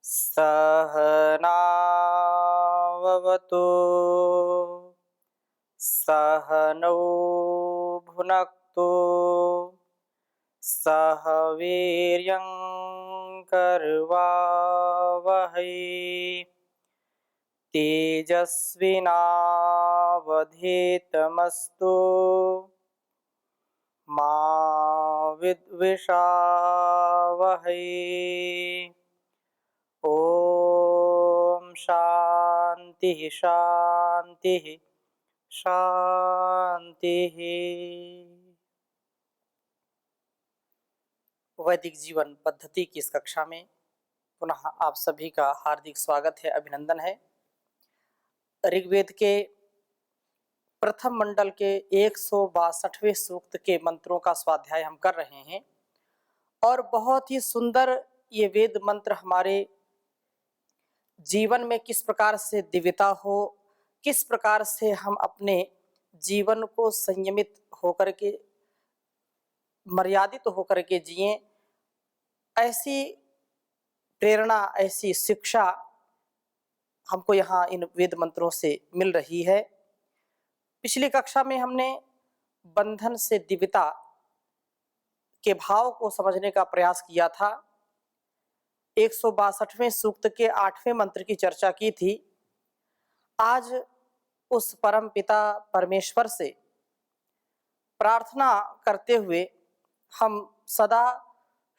सहनाववतु सहनौ भुनक्तु सह वीर्यं करवावहै तेजस्विनावधीतमस्तु मा विद्विषावहै। ओम शांति शांति शांति। वैदिक जीवन पद्धति की इस कक्षा में पुनः आप सभी का हार्दिक स्वागत है, अभिनंदन है। ऋग्वेद के प्रथम मंडल के 162वें सूक्त के मंत्रों का स्वाध्याय हम कर रहे हैं और बहुत ही सुंदर ये वेद मंत्र हमारे जीवन में किस प्रकार से दिव्यता हो, किस प्रकार से हम अपने जीवन को संयमित होकर के, मर्यादित होकर के जिएं, ऐसी प्रेरणा, ऐसी शिक्षा हमको यहाँ इन वेद मंत्रों से मिल रही है। पिछली कक्षा में हमने बंधन से दिव्यता के भाव को समझने का प्रयास किया था। 162वें सूक्त के 8वें मंत्र की चर्चा की थी। आज उस परम पिता परमेश्वर से प्रार्थना करते हुए हम सदा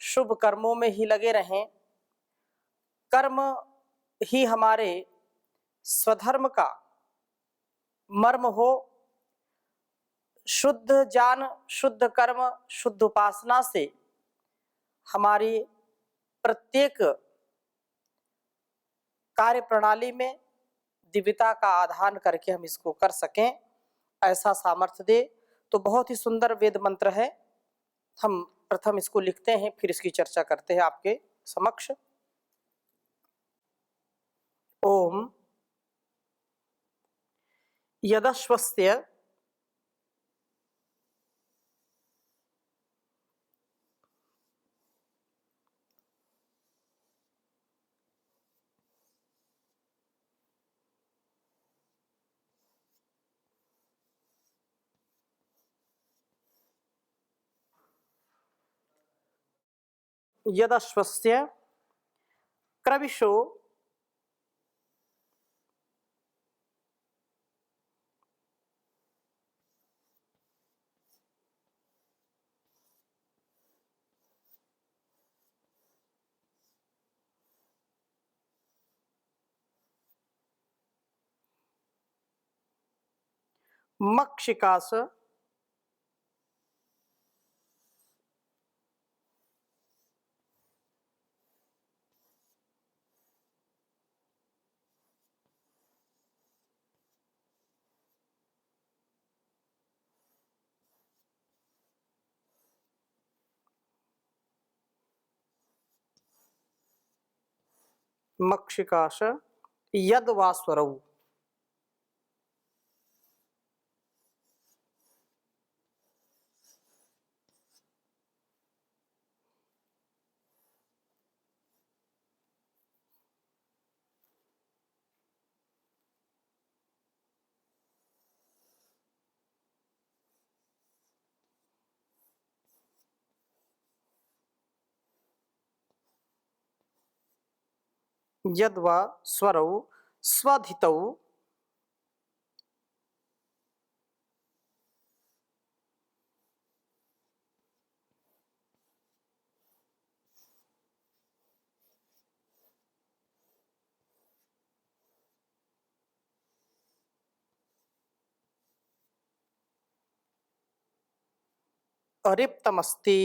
शुभ कर्मों में ही लगे रहें, कर्म ही हमारे स्वधर्म का मर्म हो। शुद्ध ज्ञान, शुद्ध कर्म, शुद्ध उपासना से हमारी प्रत्येक कार्य प्रणाली में दिव्यता का आधान करके हम इसको कर सकें, ऐसा सामर्थ्य दे। तो बहुत ही सुंदर वेद मंत्र है। हम प्रथम इसको लिखते हैं, फिर इसकी चर्चा करते हैं आपके समक्ष। ओम यदश्वस्य यदश्वस्य क्रविशो मक्षिकास मक्षिकाश यद्वास्वरौ। यद्वा स्वरौ स्वधितौ अरिप्तमस्ति।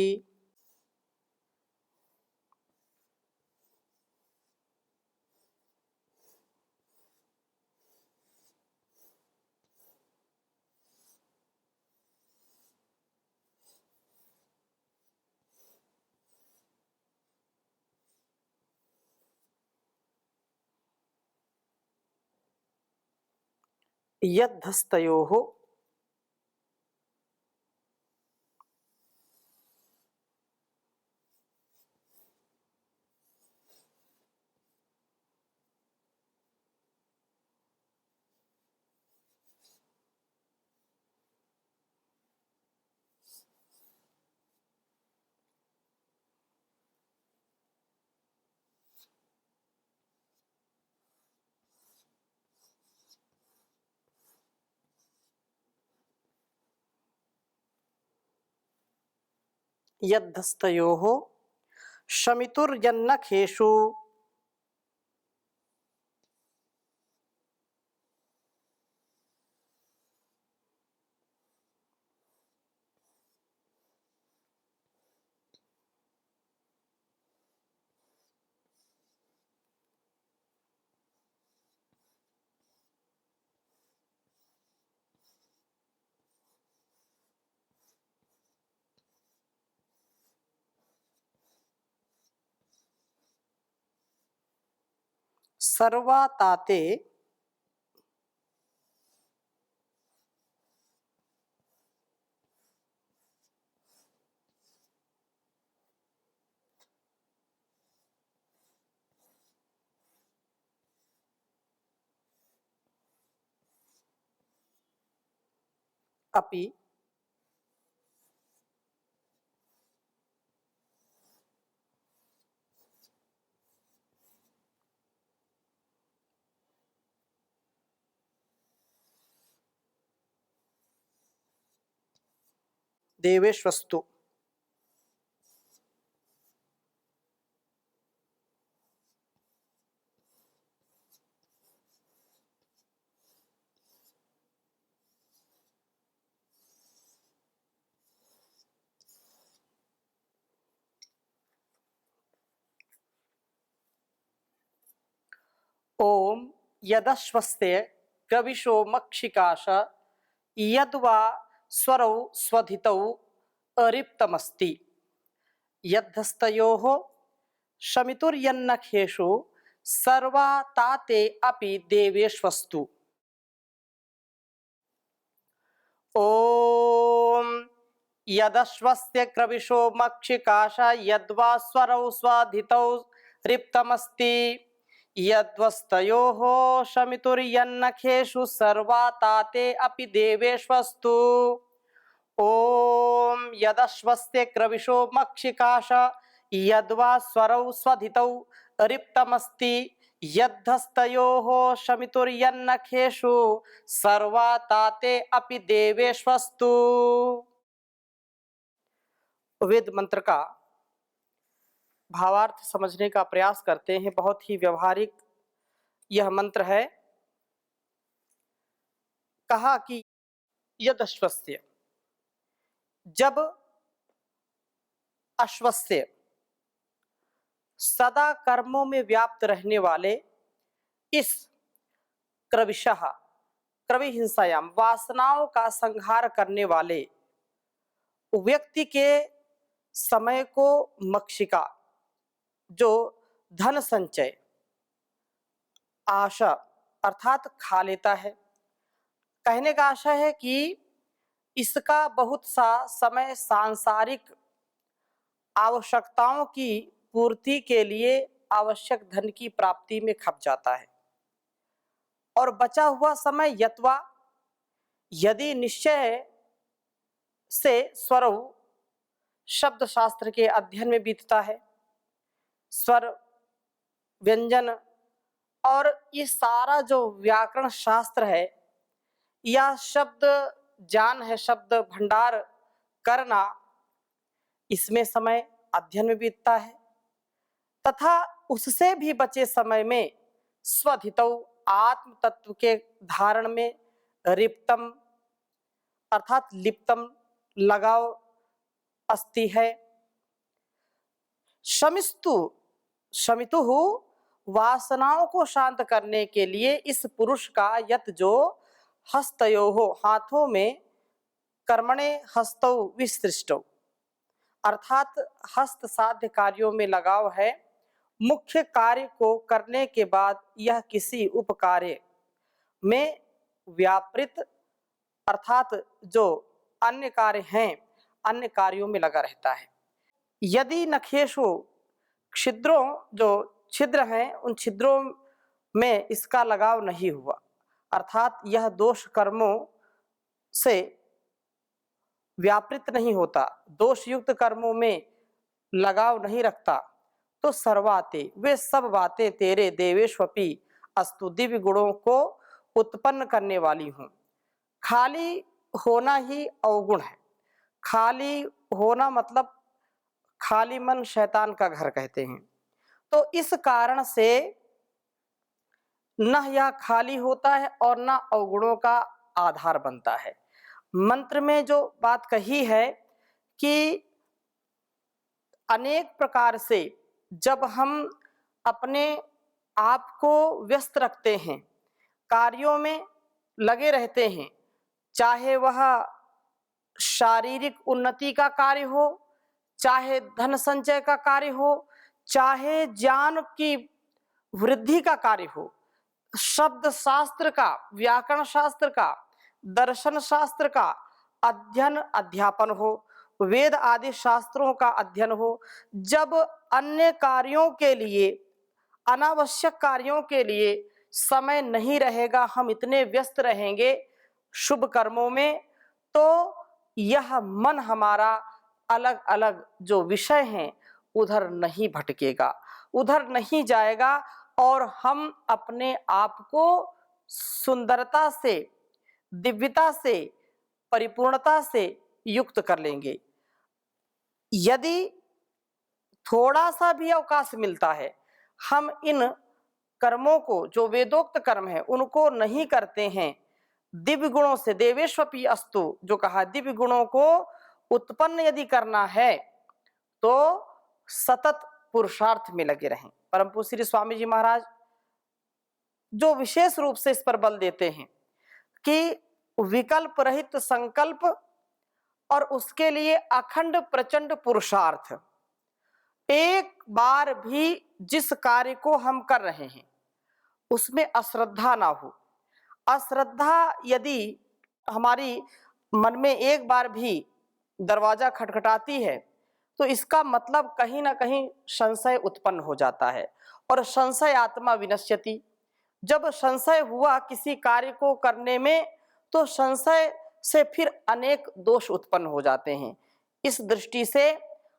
यद्धस्तयोः यद्धस्तयोः शमितुर्यन्नखेषु सर्वाताते अपि देवेष्वस्तु। ओम यदश्वस्ते कविशो मक्षिकाश यद्वा स्वरौ स्वधितौ अरिप्तमस्ति यद्धस्तयोः शमितुर्यन्नखेषु सर्वाताते अपि देवेष्वस्तु। ओम यदश्वस्य क्रविशो मक्षिकाश यद्वा स्वरौ स्वधितौ रिप्तमस्ति यद्वस्तयोः शमितुर्यन्नखेषु सर्वाताते अपि देवेष्वस्तु। ओम यदश्वस्य क्रविशो मक्षिकाश यद्वा स्वरौ स्वधितौ रिप्तमस्ति यद्धस्तयोः शमितुर्यन्नखेषु सर्वाताते अपि देवेष्वस्तु। वेद मंत्र का भावार्थ समझने का प्रयास करते हैं। बहुत ही व्यवहारिक यह मंत्र है। कहा कि यदश्वस्य, जब अश्वस्य सदा कर्मों में व्याप्त रहने वाले इस क्रविशः क्रवि हिंसायाम वासनाओं का संहार करने वाले व्यक्ति के समय को मक्षिका जो धन संचय आशा अर्थात खा लेता है। कहने का आशा है कि इसका बहुत सा समय सांसारिक आवश्यकताओं की पूर्ति के लिए आवश्यक धन की प्राप्ति में खप जाता है और बचा हुआ समय यत्वा यदि निश्चय से स्वरौ शब्द शास्त्र के अध्ययन में बीतता है। स्वर व्यंजन और ये सारा जो व्याकरण शास्त्र है या शब्द ज्ञान है, शब्द भंडार करना, इसमें समय अध्ययन में बीतता है तथा उससे भी बचे समय में स्वधितौ आत्म तत्व के धारण में रिप्तम अर्थात लिप्तम लगाव अस्ति है। शमितुः वासनाओं को शांत करने के लिए इस पुरुष का यत जो हस्तयोः हाथों में कर्मणे हस्तौ विसृष्टौ अर्थात हस्त साध्य कार्यों में लगाव है। मुख्य कार्य को करने के बाद यह किसी उपकार्य में व्यापृत अर्थात जो अन्य कार्य हैं अन्य कार्यों में लगा रहता है। यदि नखेषु छिद्रों जो छिद्र हैं उन छिद्रों में इसका लगाव नहीं हुआ अर्थात यह दोष कर्मों से व्यापृत नहीं होता, दोष युक्त कर्मों में लगाव नहीं रखता, तो सर्वाते वे सब बातें तेरे देवेश्वपी अस्तु दिव्य गुणों को उत्पन्न करने वाली हूँ। खाली होना ही अवगुण है। खाली होना मतलब खाली मन शैतान का घर कहते हैं। तो इस कारण से न यह खाली होता है और न अवगुणों का आधार बनता है। मंत्र में जो बात कही है कि अनेक प्रकार से जब हम अपने आप को व्यस्त रखते हैं, कार्यों में लगे रहते हैं, चाहे वह शारीरिक उन्नति का कार्य हो, चाहे धन संचय का कार्य हो, चाहे ज्ञान की वृद्धि का कार्य हो, शब्द शास्त्र का, व्याकरण शास्त्र का, दर्शन शास्त्र का अध्ययन अध्यापन हो, वेद आदि शास्त्रों का अध्ययन हो, जब अन्य कार्यों के लिए, अनावश्यक कार्यों के लिए समय नहीं रहेगा, हम इतने व्यस्त रहेंगे शुभ कर्मों में, तो यह मन हमारा अलग अलग जो विषय हैं उधर नहीं भटकेगा, उधर नहीं जाएगा और हम अपने आप को सुंदरता से, दिव्यता से, परिपूर्णता से युक्त कर लेंगे। यदि थोड़ा सा भी अवकाश मिलता है, हम इन कर्मों को, जो वेदोक्त कर्म है, उनको नहीं करते हैं, दिव्य गुणों से, देवेष्वपि अस्तु जो कहा, दिव्य गुणों को उत्पन्न यदि करना है तो सतत पुरुषार्थ में लगे रहें। परम पूज्य श्री स्वामी जी महाराज जो विशेष रूप से इस पर बल देते हैं कि विकल्प रहित संकल्प और उसके लिए अखंड प्रचंड पुरुषार्थ। एक बार भी जिस कार्य को हम कर रहे हैं उसमें अश्रद्धा ना हो। अश्रद्धा यदि हमारी मन में एक बार भी दरवाजा खटखटाती है तो इसका मतलब कहीं ना कहीं संशय उत्पन्न हो जाता है, और संशय आत्मा विनश्यति। जब संशय हुआ किसी कार्य को करने में तो संशय से फिर अनेक दोष उत्पन्न हो जाते हैं। इस दृष्टि से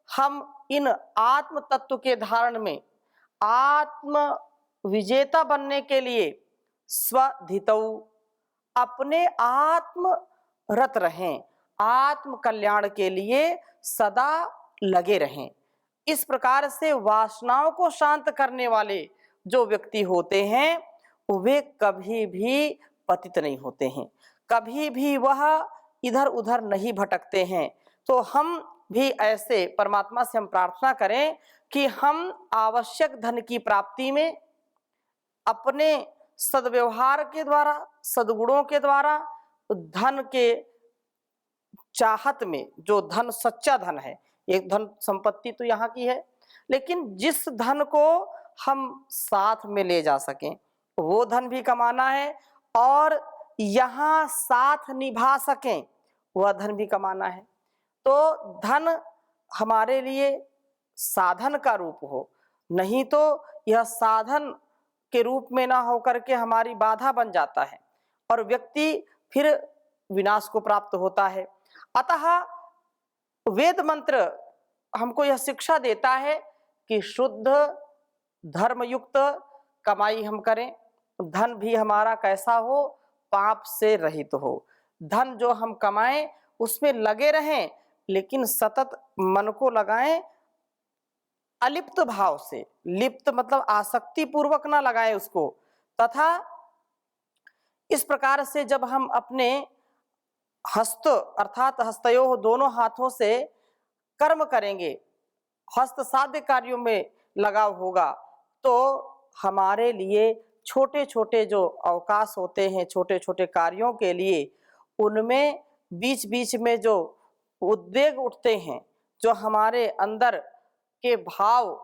हम इन आत्म तत्व के धारण में आत्म विजेता बनने के लिए स्वधितौ अपने आत्म रत रहें, आत्म कल्याण के लिए सदा लगे रहें। इस प्रकार से वासनाओं को शांत करने वाले जो व्यक्ति होते हैं वे कभी भी पतित नहीं होते हैं, कभी भी वह इधर उधर नहीं भटकते हैं। तो हम भी ऐसे परमात्मा से हम प्रार्थना करें कि हम आवश्यक धन की प्राप्ति में अपने सद्व्यवहार के द्वारा, सद्गुणों के द्वारा, धन के चाहत में, जो धन सच्चा धन है, एक धन संपत्ति तो यहाँ की है, लेकिन जिस धन को हम साथ में ले जा सकें वो धन भी कमाना है, और यहाँ साथ निभा सकें वह धन भी कमाना है। तो धन हमारे लिए साधन का रूप हो, नहीं तो यह साधन के रूप में ना होकर के हमारी बाधा बन जाता है और व्यक्ति फिर विनाश को प्राप्त होता है। अतः वेद मंत्र हमको यह शिक्षा देता है कि शुद्ध धर्मयुक्त कमाई हम करें, धन भी हमारा कैसा हो, पाप से रहित हो। धन जो हम कमाएं उसमें लगे रहें, लेकिन सतत मन को लगाएं अलिप्त भाव से। लिप्त मतलब आसक्ति पूर्वक ना लगाएं उसको। तथा इस प्रकार से जब हम अपने हस्त अर्थात हस्तयोः दोनों हाथों से कर्म करेंगे, हस्त साध्य कार्यों में लगाव होगा, तो हमारे लिए छोटे छोटे जो अवकाश होते हैं छोटे छोटे कार्यों के लिए, उनमें बीच बीच में जो उद्वेग उठते हैं, जो हमारे अंदर के भाव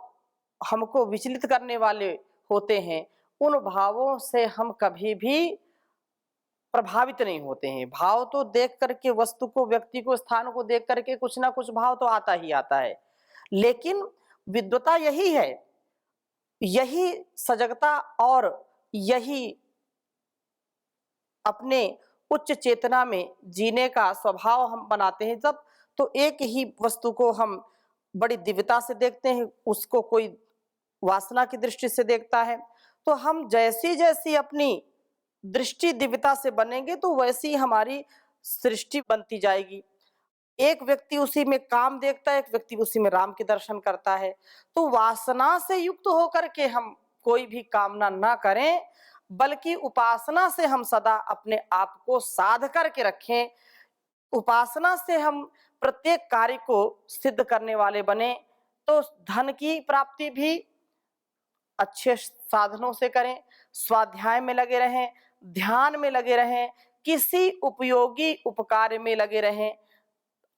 हमको विचलित करने वाले होते हैं, उन भावों से हम कभी भी प्रभावित नहीं होते हैं। भाव तो देख करके, वस्तु को, व्यक्ति को, स्थान को देख करके कुछ ना कुछ भाव तो आता ही आता है, लेकिन विद्वता यही है, यही सजगता और यही अपने उच्च चेतना में जीने का स्वभाव हम बनाते हैं। जब तो एक ही वस्तु को हम बड़ी दिव्यता से देखते हैं, उसको कोई वासना की दृष्टि से देखता है, तो हम जैसी जैसी अपनी दृष्टि दिव्यता से बनेंगे तो वैसी हमारी सृष्टि बनती जाएगी। एक व्यक्ति उसी में काम देखता है, एक व्यक्ति उसी में राम के दर्शन करता है। तो वासना से युक्त होकर के हम कोई भी कामना ना करें, बल्कि उपासना से हम सदा अपने आप को साध करके रखें। उपासना से हम प्रत्येक कार्य को सिद्ध करने वाले बने, तो धन की प्राप्ति भी अच्छे साधनों से करें, स्वाध्याय में लगे रहें, ध्यान में लगे रहें, किसी उपयोगी उपकार्य में लगे रहें।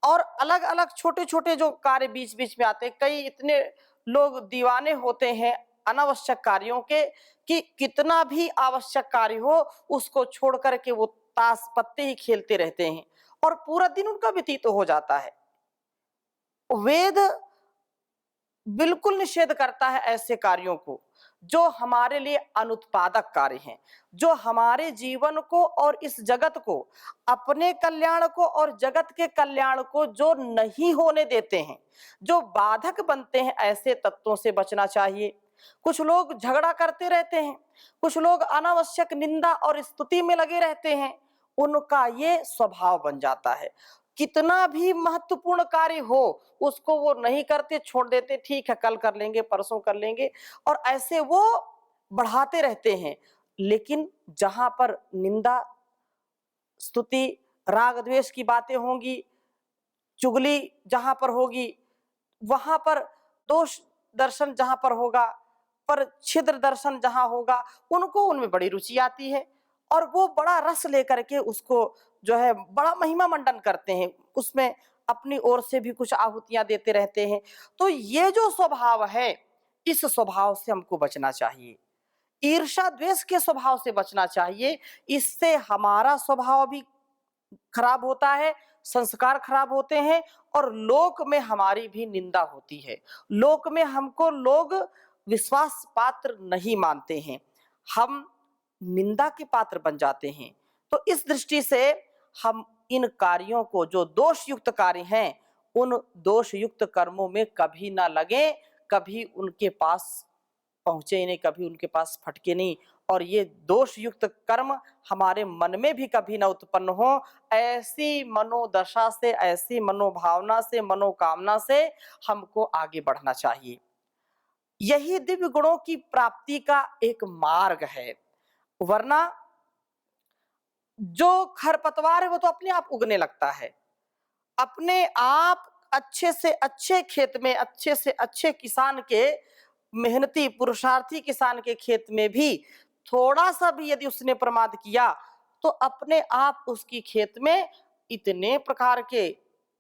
और अलग अलग छोटे छोटे जो कार्य बीच बीच में आते हैं, कई इतने लोग दीवाने होते हैं अनावश्यक कार्यों के कि कितना भी आवश्यक कार्य हो उसको छोड़ करके वो ताश पत्ते ही खेलते रहते हैं और पूरा दिन उनका व्यतीत हो जाता है। वेद बिल्कुल निषेध करता है ऐसे कार्यों को जो हमारे लिए अनुत्पादक कार्य हैं, जो हमारे जीवन को और इस जगत को, अपने कल्याण को और जगत के कल्याण को जो नहीं होने देते हैं, जो बाधक बनते हैं, ऐसे तत्वों से बचना चाहिए। कुछ लोग झगड़ा करते रहते हैं, कुछ लोग अनावश्यक निंदा और स्तुति में लगे रहते हैं, उनका ये स्वभाव बन जाता है। कितना भी महत्वपूर्ण कार्य हो उसको वो नहीं करते, छोड़ देते, ठीक है कल कर लेंगे, परसों कर लेंगे, और ऐसे वो बढ़ाते रहते हैं। लेकिन जहां पर निंदा, स्तुति, राग द्वेष की बातें होंगी, चुगली जहां पर होगी, वहां पर दोष दर्शन जहां पर होगा, पर छिद्र दर्शन जहां होगा, उनको उनमें बड़ी रुचि आती है और वो बड़ा रस लेकर के उसको जो है बड़ा महिमा मंडन करते हैं, उसमें अपनी ओर से भी कुछ आहुतियां देते रहते हैं। तो ये जो स्वभाव है, इस स्वभाव से हमको बचना चाहिए। ईर्ष्या द्वेष के स्वभाव से बचना चाहिए। इससे हमारा स्वभाव भी खराब होता है, संस्कार खराब होते हैं और लोक में हमारी भी निंदा होती है। लोक में हमको लोग विश्वास पात्र नहीं मानते हैं, हम निंदा के पात्र बन जाते हैं। तो इस दृष्टि से हम इन कार्यों को, जो दोष युक्त कार्य हैं, उन दोष युक्त कर्मों में कभी ना लगे, कभी उनके पास पहुंचे नहीं, कभी उनके पास फटके नहीं, और ये दोष युक्त कर्म हमारे मन में भी कभी ना उत्पन्न हो। ऐसी मनोदशा से, ऐसी मनोभावना से, मनोकामना से हमको आगे बढ़ना चाहिए। यही दिव्य गुणों की प्राप्ति का एक मार्ग है। वरना जो खरपतवार है वो तो अपने आप उगने लगता है। अपने आप अच्छे से अच्छे खेत में, अच्छे से अच्छे किसान के, मेहनती पुरुषार्थी किसान के खेत में भी थोड़ा सा भी यदि उसने प्रमाद किया तो अपने आप उसकी खेत में इतने प्रकार के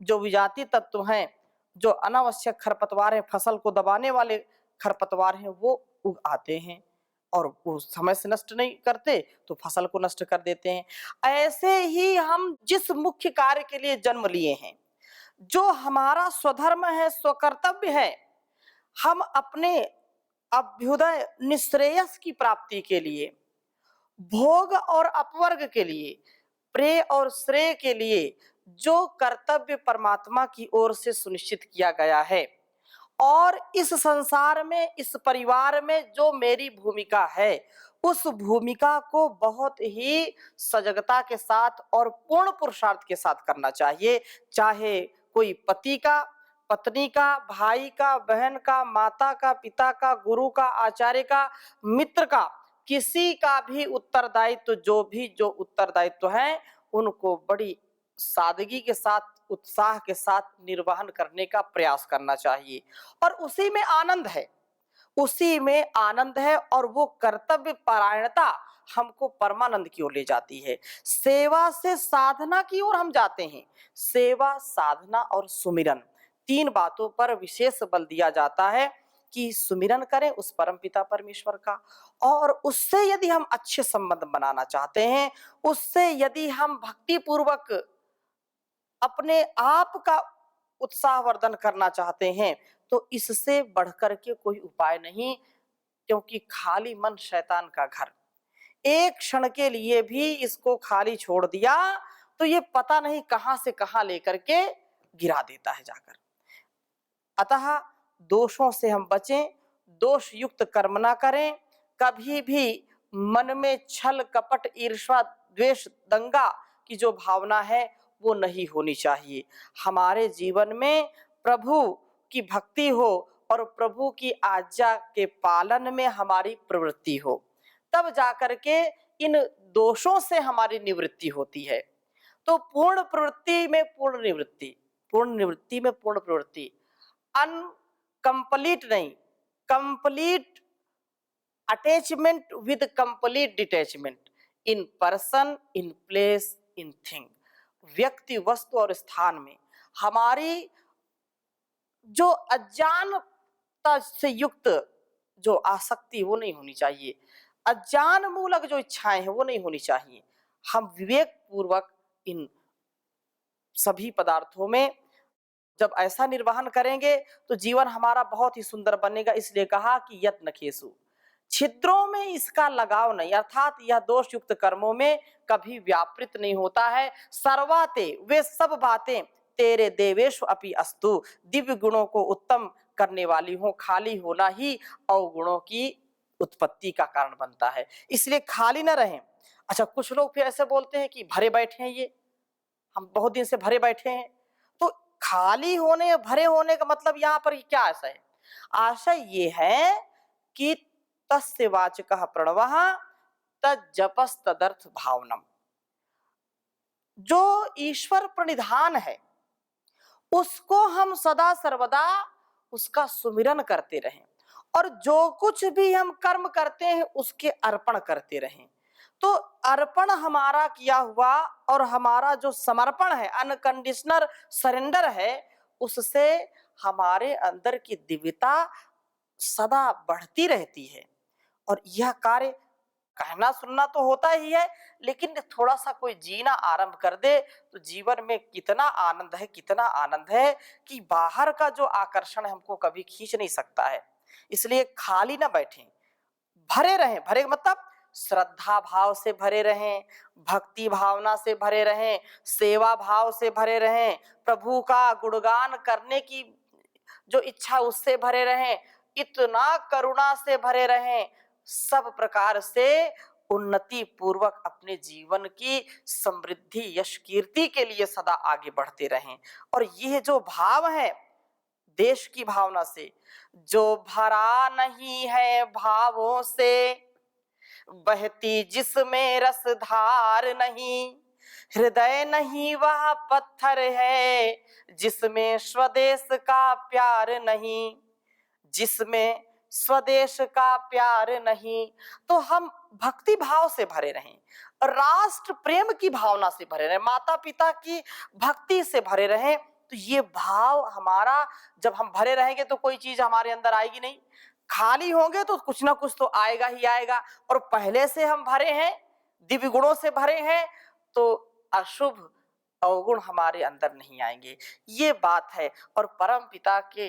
जो विजातीय तत्व हैं, जो अनावश्यक खरपतवार हैं, फसल को दबाने वाले खरपतवार हैं, वो उग आते हैं और वो समय से नष्ट नहीं करते तो फसल को नष्ट कर देते हैं। ऐसे ही हम जिस मुख्य कार्य के लिए जन्म लिए हैं, जो हमारा स्वधर्म है, स्वकर्तव्य है, हम अपने अभ्युदय निश्रेयस की प्राप्ति के लिए, भोग और अपवर्ग के लिए, प्रेय और श्रेय के लिए जो कर्तव्य परमात्मा की ओर से सुनिश्चित किया गया है, और इस संसार में, इस परिवार में जो मेरी भूमिका है, उस भूमिका को बहुत ही सजगता के साथ और पूर्ण पुरुषार्थ के साथ करना चाहिए। चाहे कोई पति का, पत्नी का, भाई का, बहन का, माता का, पिता का, गुरु का, आचार्य का, मित्र का, किसी का भी उत्तरदायित्व, जो उत्तरदायित्व है, उनको बड़ी सादगी के साथ, उत्साह के साथ निर्वहन करने का प्रयास करना चाहिए। और उसी में आनंद है, उसी में आनंद है, और वो कर्तव्य परायणता हमको परमानंद की ओर ले जाती है। सेवा से साधना की ओर हम जाते हैं। सेवा, साधना और सुमिरन, तीन बातों पर विशेष बल दिया जाता है कि सुमिरन करें उस परमपिता परमेश्वर का, और उससे यदि हम अच्छे संबंध बनाना चाहते हैं, उससे यदि हम भक्ति पूर्वक अपने आप का उत्साहवर्धन करना चाहते हैं, तो इससे बढ़कर के कोई उपाय नहीं। क्योंकि खाली मन शैतान का घर, एक क्षण के लिए भी इसको खाली छोड़ दिया तो ये पता नहीं कहां से कहां लेकर के गिरा देता है जाकर। अतः दोषों से हम बचें, दोष युक्त कर्म ना करें, कभी भी मन में छल, कपट, ईर्ष्या, द्वेष, दंगा की जो भावना है वो नहीं होनी चाहिए। हमारे जीवन में प्रभु की भक्ति हो और प्रभु की आज्ञा के पालन में हमारी प्रवृत्ति हो, तब जाकर के इन दोषों से हमारी निवृत्ति होती है। तो पूर्ण प्रवृत्ति में पूर्ण निवृत्ति, पूर्ण निवृत्ति में पूर्ण प्रवृत्ति, अनकंप्लीट नहीं, complete attachment with complete detachment in person, in place, in thing. व्यक्ति, वस्तु और स्थान में हमारी जो अज्ञानता से युक्त जो आसक्ति वो नहीं होनी चाहिए, अज्ञान मूलक जो इच्छाएं हैं वो नहीं होनी चाहिए। हम विवेक पूर्वक इन सभी पदार्थों में जब ऐसा निर्वहन करेंगे तो जीवन हमारा बहुत ही सुंदर बनेगा। इसलिए कहा कि यत्नखेसु, छिद्रों में इसका लगाव नहीं, अर्थात यह दोष युक्त कर्मों में कभी व्यापृत नहीं होता है। सर्वाते, वे सब बातें तेरे देवेश अपि अस्तु, दिव्य गुणों को उत्तम करने वाली हो। खाली होना ही अवगुणों की उत्पत्ति का कारण बनता है, इसलिए खाली न रहें। अच्छा, कुछ लोग फिर ऐसे बोलते हैं कि भरे बैठे हैं, ये हम बहुत दिन से भरे बैठे हैं। तो खाली होने, भरे होने का मतलब यहाँ पर क्या आशय है? आशय ये है कि तस्य वाचकः प्रणवः तज्जपस् तदर्थ भावनम। जो ईश्वर प्रणिधान है उसको हम सदा सर्वदा उसका सुमिरन करते रहें, और जो कुछ भी हम कर्म करते हैं उसके अर्पण करते रहें। तो अर्पण हमारा किया हुआ और हमारा जो समर्पण है, अनकंडीशनल सरेंडर है, उससे हमारे अंदर की दिव्यता सदा बढ़ती रहती है। और यह कार्य कहना सुनना तो होता ही है, लेकिन थोड़ा सा कोई जीना आरंभ कर दे तो जीवन में कितना आनंद है, कितना आनंद है कि बाहर का जो आकर्षण है हमको कभी खींच नहीं सकता है। इसलिए खाली ना बैठें, भरे रहें। भरे मतलब श्रद्धा भाव से भरे रहें, भक्ति भावना से भरे रहें, सेवा भाव से भरे रहें, प्रभु का गुणगान करने की जो इच्छा उससे भरे रहें, इतना करुणा से भरे रहें, सब प्रकार से उन्नति पूर्वक अपने जीवन की समृद्धि, यश, कीर्ति के लिए सदा आगे बढ़ते रहें। और यह जो भाव है देश की भावना से, जो भरा नहीं है भावों से, बहती जिसमें रसधार नहीं, हृदय नहीं वह पत्थर है जिसमें स्वदेश का प्यार नहीं, जिसमें स्वदेश का प्यार नहीं। तो हम भक्ति भाव से भरे रहें, राष्ट्र प्रेम की भावना से भरे रहें, माता पिता की भक्ति से भरे रहें। तो ये भाव हमारा जब हम भरे रहेंगे तो कोई चीज हमारे अंदर आएगी नहीं। खाली होंगे तो कुछ ना कुछ तो आएगा ही आएगा, और पहले से हम भरे हैं, दिव्य गुणों से भरे हैं, तो अशुभ अवगुण हमारे अंदर नहीं आएंगे। ये बात है। और परम पिता के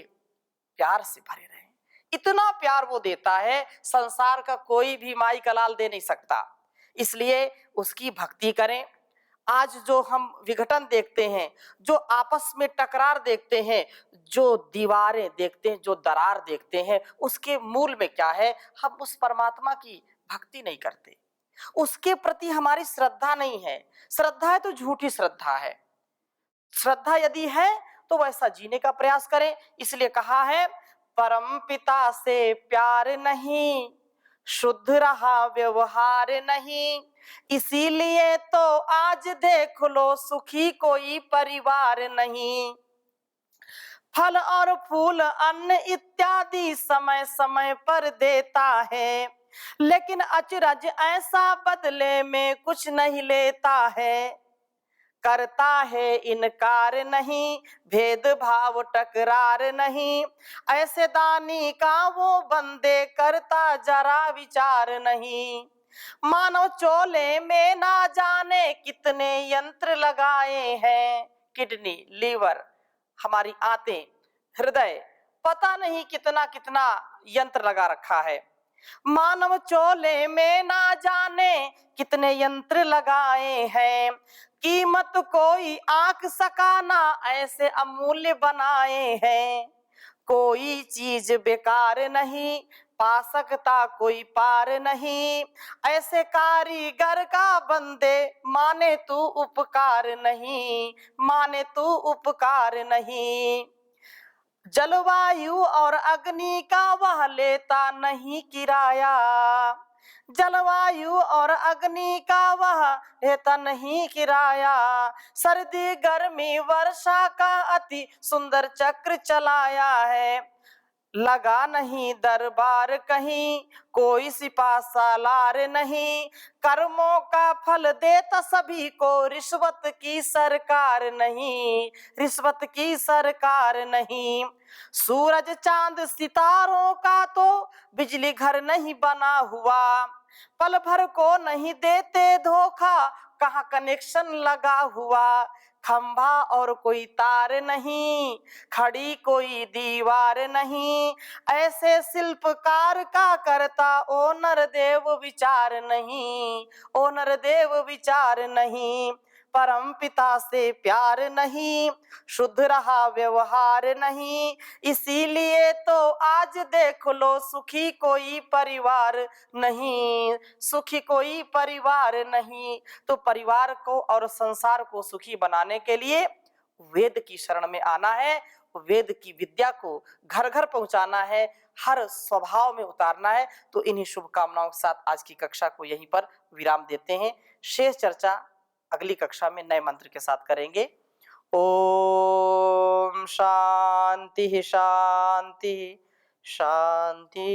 प्यार से भरे रहें, इतना प्यार वो देता है संसार का कोई भी माई का लाल दे नहीं सकता। इसलिए उसकी भक्ति करें। आज जो हम विघटन देखते हैं, जो आपस में टकरार देखते हैं, जो दीवारें देखते हैं, जो दरार देखते हैं, उसके मूल में क्या है? हम उस परमात्मा की भक्ति नहीं करते, उसके प्रति हमारी श्रद्धा नहीं है। श्रद्धा है तो झूठी श्रद्धा है। श्रद्धा यदि है तो वैसा जीने का प्रयास करें। इसलिए कहा है परम पिता से प्यार नहीं, शुद्ध रहा व्यवहार नहीं, इसीलिए तो आज देख लो सुखी कोई परिवार नहीं। फल और फूल, अन्न इत्यादि समय समय पर देता है, लेकिन अचरज ऐसा बदले में कुछ नहीं लेता है। करता है इनकार नहीं, भेदभाव टकरार नहीं, ऐसे दानी का वो बंदे करता जरा विचार नहीं। मानव चोले में ना जाने कितने यंत्र लगाए हैं, किडनी, लीवर, हमारी आंतें, हृदय, पता नहीं कितना कितना यंत्र लगा रखा है। मानव चोले में ना जाने कितने यंत्र लगाए हैं, कीमत कोई आंक सका ना ऐसे अमूल्य बनाए हैं। कोई चीज बेकार नहीं, पा सकता कोई पार नहीं, ऐसे कारीगर का बंदे माने तू उपकार नहीं, माने तू उपकार नहीं। जलवायु और अग्नि का वह लेता नहीं किराया, जलवायु और अग्नि का वह लेता नहीं किराया, सर्दी गर्मी वर्षा का अति सुंदर चक्र चलाया है। लगा नहीं दरबार कहीं कोई सिपा सालार नहीं, कर्मों का फल देता सभी को रिश्वत की सरकार नहीं, रिश्वत की सरकार नहीं। सूरज चांद सितारों का तो बिजली घर नहीं बना हुआ, पल भर को नहीं देते धोखा कहाँ कनेक्शन लगा हुआ। खंभा और कोई तार नहीं, खड़ी कोई दीवार नहीं, ऐसे शिल्पकार का करता ओनर देव विचार नहीं, ओनर देव विचार नहीं। परम पिता से प्यार नहीं, शुद्ध रहा व्यवहार नहीं, इसीलिए तो आज देख लो सुखी कोई परिवार नहीं, सुखी कोई परिवार नहीं। तो परिवार को और संसार को सुखी बनाने के लिए वेद की शरण में आना है, वेद की विद्या को घर घर पहुंचाना है, हर स्वभाव में उतारना है। तो इन्हीं शुभकामनाओं के साथ आज की कक्षा को यहीं पर विराम देते हैं। शेष चर्चा अगली कक्षा में नए मंत्र के साथ करेंगे। ओम शांति शांति शांति।